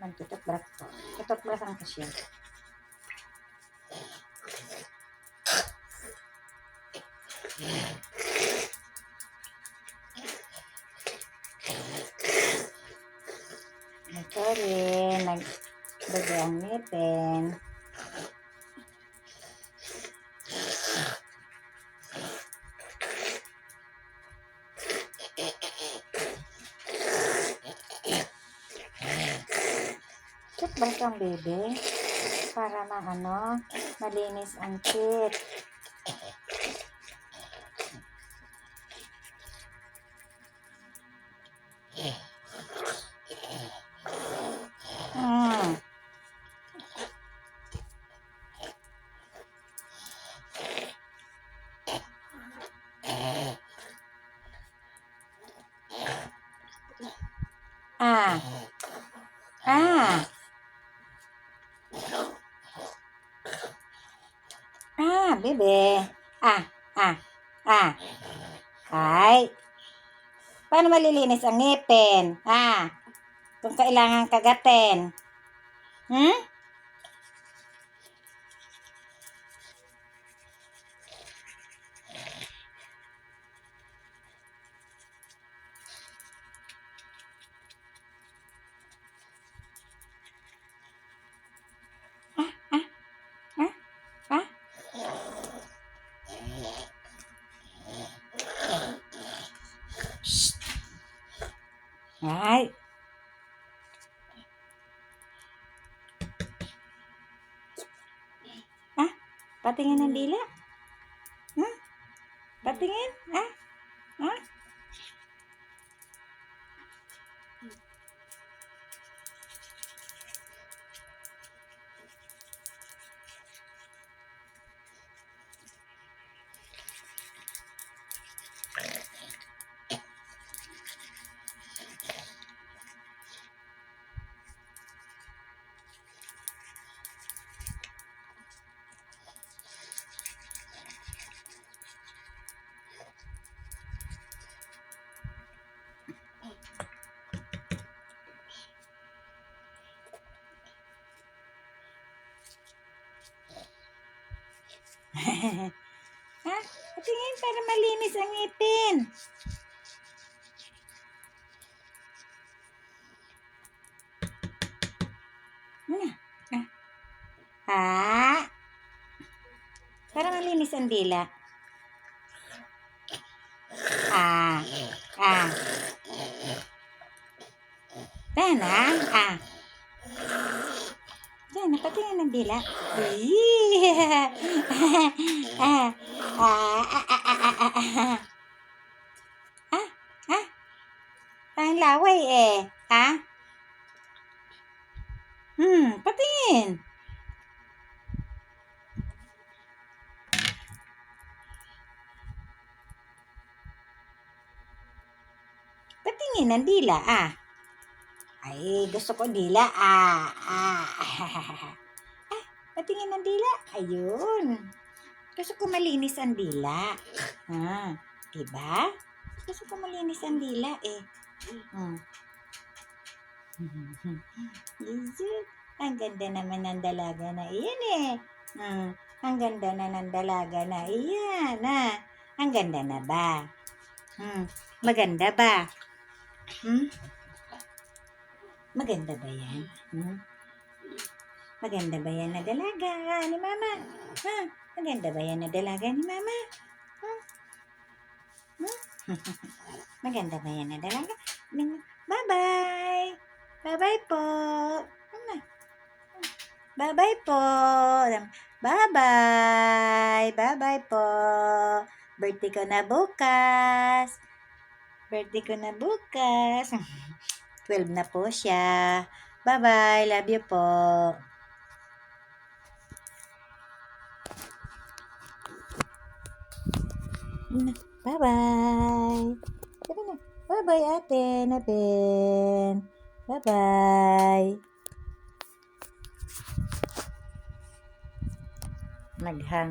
Ang tututbras ko. Tututbrasan ko siya. Ito rin, nagbagay ang ngipin. Tutbras ang baby para malinis ang teeth. Bebe. Ay. Paano malilinis ang ngipin? Kung kailangan kagatin. Ay. Patingin ng dila. Patingin. Patingin para malinis ang ngipin. Para malinis ang dila. Diyan, patingin ng dila. Ang laway patingin. Patingin ng dila, Ay, gusto ko dila, patingin ng dila. Ayun. Gusto ko malinis ang dila. Diba? Gusto ko malinis ang dila, Ang ganda naman ng dalaga na iyan, Ang ganda na ng dalaga na iyan, Ang ganda na ba? Maganda ba? Maganda ba yan? Maganda ba yan na dalaga ni Mama? Maganda ba yan na dalaga ni Mama? Maganda ba yan na dalaga? Bye-bye! Bye-bye po! Bye-bye po! Bye-bye! Bye-bye po! Birthday ko na bukas! 12 na po siya. Bye-bye. Love you po. Bye-bye. Bye-bye, ate. Naben. Bye-bye. Naghang.